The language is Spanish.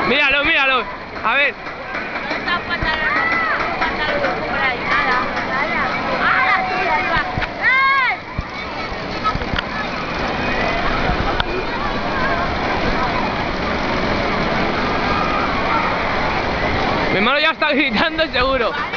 Míralo, míralo. A ver. No está pantalón por ahí, nada. ¡Ah, la tuya, arriba! ¡Eh! Mi hermano ya está gritando seguro. Vale.